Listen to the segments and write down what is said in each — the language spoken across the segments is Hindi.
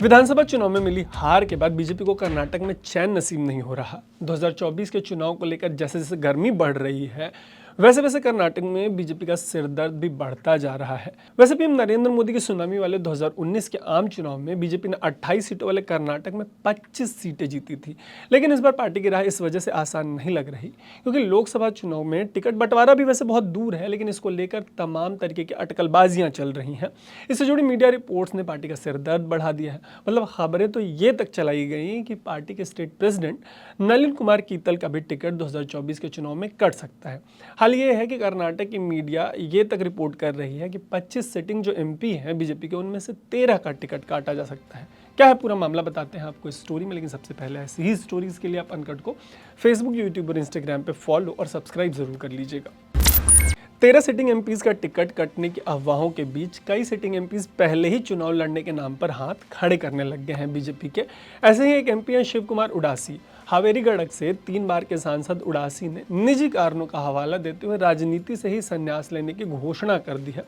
विधानसभा चुनाव में मिली हार के बाद बीजेपी को कर्नाटक में चैन नसीब नहीं हो रहा। 2024 के चुनाव को लेकर जैसे जैसे गर्मी बढ़ रही है वैसे वैसे कर्नाटक में बीजेपी का सिरदर्द भी बढ़ता जा रहा है। वैसे पीएम नरेंद्र मोदी की सुनामी वाले 2019 के आम चुनाव में बीजेपी ने 28 सीटों वाले कर्नाटक में 25 सीटें जीती थी, लेकिन इस बार पार्टी की राह इस वजह से आसान नहीं लग रही क्योंकि लोकसभा चुनाव में टिकट बंटवारा भी वैसे बहुत दूर है, लेकिन इसको लेकर तमाम तरीके की अटकलबाजियां चल रही हैं। इससे जुड़ी मीडिया रिपोर्ट्स ने पार्टी का सिरदर्द बढ़ा दिया है। मतलब खबरें तो ये तक चलाई गई कि पार्टी के स्टेट प्रेसिडेंट नलिन कुमार कीतल का भी टिकट 2024 के चुनाव में कट सकता है। हाल ये है कि कर्नाटक की मीडिया ये तक रिपोर्ट कर रही है कि 25 सिटिंग जो एमपी हैं बीजेपी के, उनमें से 13 का टिकट काटा जा सकता है। क्या है पूरा मामला बताते हैं आपको इस स्टोरी में, लेकिन सबसे पहले ऐसी ही स्टोरीज के लिए आप अनकट को फेसबुक, यूट्यूब और इंस्टाग्राम पे फॉलो और सब्सक्राइब जरूर कर लीजिएगा। 13 सिटिंग एमपीज का टिकट कटने की अफवाहों के बीच कई सिटिंग एमपीज पहले ही चुनाव लड़ने के नाम पर हाथ खड़े करने लग गए हैं बीजेपी के। ऐसे ही एक एमपी हैं शिव कुमार उडासी। हावेरी गढ़ से 3 बार के सांसद उडासी ने निजी कारणों का हवाला देते हुए राजनीति से ही संन्यास लेने की घोषणा कर दी है।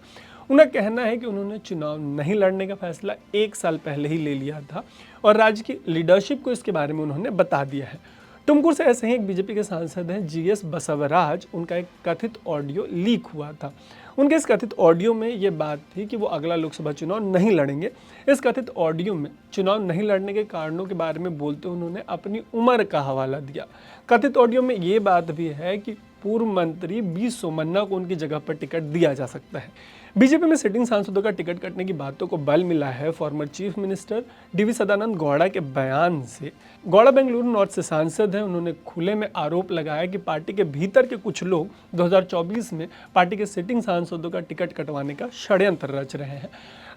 उनका कहना है कि उन्होंने चुनाव नहीं लड़ने का फैसला 1 साल पहले ही ले लिया था और राज्य की लीडरशिप को इसके बारे में उन्होंने बता दिया है। तुमकुर से ऐसे ही एक बीजेपी के सांसद हैं जीएस बसवराज। उनका एक कथित ऑडियो लीक हुआ था। उनके इस कथित ऑडियो में ये बात थी कि वो अगला लोकसभा चुनाव नहीं लड़ेंगे। इस कथित ऑडियो में चुनाव नहीं लड़ने के कारणों के बारे में बोलते उन्होंने अपनी उम्र का हवाला दिया। कथित ऑडियो में ये बात भी है कि पूर्व मंत्री बी सोमन्ना को उनकी जगह पर टिकट दिया जा सकता है। बीजेपी में सिटिंग सांसदों का टिकट कटने की बातों को बल मिला है former chief minister DV Sadananda Gowda के बयान से। गौड़ा बेंगलुरु नॉर्थ से सांसद हैं। उन्होंने खुले में आरोप लगाया कि पार्टी के भीतर के कुछ लोग 2024 में पार्टी के सिटिंग सांसदों का टिकट कटवाने का षड्यंत्र रच रहे हैं।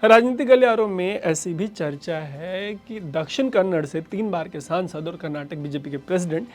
राजनीतिक गलियारों में ऐसी भी चर्चा है कि दक्षिण कन्नड़ से 3 बार के सांसद और कर्नाटक बीजेपी के प्रेसिडेंट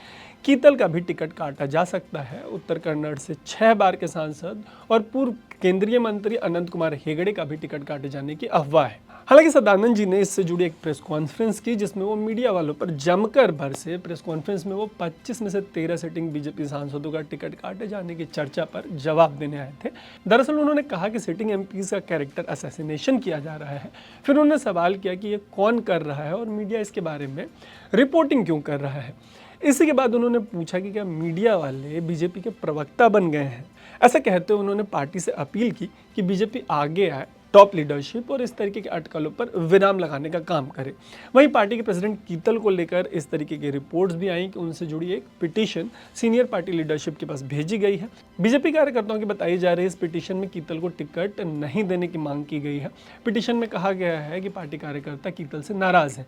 कीतल का भी टिकट काटा जा सकता है। उत्तर कन्नड़ से 6 बार के सांसद और पूर्व केंद्रीय मंत्री अनंत कुमार हेगड़े का भी टिकट काटे जाने की अफवाह है। हालांकि सदानंद जी ने इससे जुड़ी एक प्रेस कॉन्फ्रेंस की जिसमें वो मीडिया वालों पर जमकर बरसे। प्रेस कॉन्फ्रेंस में वो 25 में से 13 सिटिंग बीजेपी सांसदों का टिकट काटे जाने की चर्चा पर जवाब देने आए थे। दरअसल उन्होंने कहा कि सिटिंग एमपीज का कैरेक्टर असैसिनेशन किया जा रहा है। फिर उन्होंने सवाल किया कि ये कौन कर रहा है और मीडिया इसके बारे में रिपोर्टिंग क्यों कर रहा है। इसी के बाद उन्होंने पूछा कि क्या मीडिया वाले बीजेपी के प्रवक्ता बन गए हैं। ऐसा कहते हुए उन्होंने पार्टी से अपील की कि बीजेपी आगे आए, टॉप लीडरशिप और इस तरीके के अटकलों पर विराम लगाने का काम करे। वहीं पार्टी के प्रेसिडेंट कीतल को लेकर इस तरीके की रिपोर्ट्स भी आई कि उनसे जुड़ी एक पिटीशन सीनियर पार्टी लीडरशिप के पास भेजी गई है। बीजेपी कार्यकर्ताओं की बताई जा रही इस पिटीशन में कीतल को टिकट नहीं देने की मांग की गई है। पिटीशन में कहा गया है कि पार्टी कार्यकर्ता कीतल से नाराज हैं।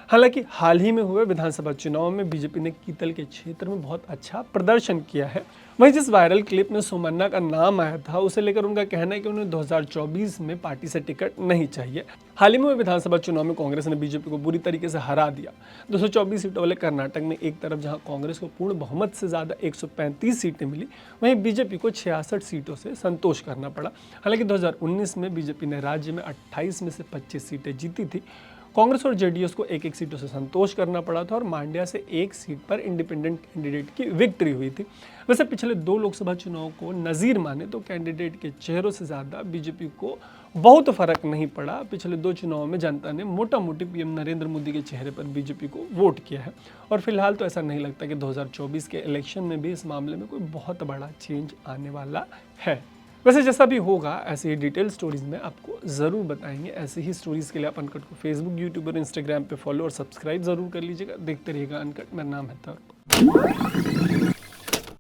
हालांकि हाल ही में हुए विधानसभा चुनाव में बीजेपी ने कीतल के क्षेत्र में बहुत अच्छा प्रदर्शन किया है। वहीं जिस वायरल क्लिप में सोमन्ना का नाम आया था उसे लेकर उनका कहना है कि उन्हें 2024 में पार्टी से टिकट नहीं चाहिए। हाल ही में हुए विधानसभा चुनाव में कांग्रेस ने बीजेपी को बुरी तरीके से हरा दिया। 224 सीटों वाले कर्नाटक में एक तरफ जहां कांग्रेस को पूर्ण बहुमत से ज्यादा 135 सीटें मिली, वहीं बीजेपी को 66 सीटों से संतोष करना पड़ा। हालांकि 2019 में बीजेपी ने राज्य में 28 में से 25 सीटें जीती थी। कांग्रेस और जेडीएस को एक एक सीटों से संतोष करना पड़ा था और मांड्या से एक सीट पर इंडिपेंडेंट कैंडिडेट की विक्ट्री हुई थी। वैसे पिछले 2 लोकसभा चुनाव को नज़ीर माने तो कैंडिडेट के चेहरों से ज़्यादा बीजेपी को बहुत फर्क नहीं पड़ा। पिछले 2 चुनावों में जनता ने मोटा मोटी पीएम नरेंद्र मोदी के चेहरे पर बीजेपी को वोट किया है और फिलहाल तो ऐसा नहीं लगता कि 2024 के इलेक्शन में भी इस मामले में कोई बहुत बड़ा चेंज आने वाला है। वैसे जैसा भी होगा ऐसे ही डिटेल स्टोरीज में आपको ज़रूर बताएंगे। ऐसे ही स्टोरीज के लिए आप अनकट को फेसबुक, यूट्यूब और इंस्टाग्राम पे फॉलो और सब्सक्राइब ज़रूर कर लीजिएगा। देखते रहिएगा अनकट। मेरा नाम है तर्क।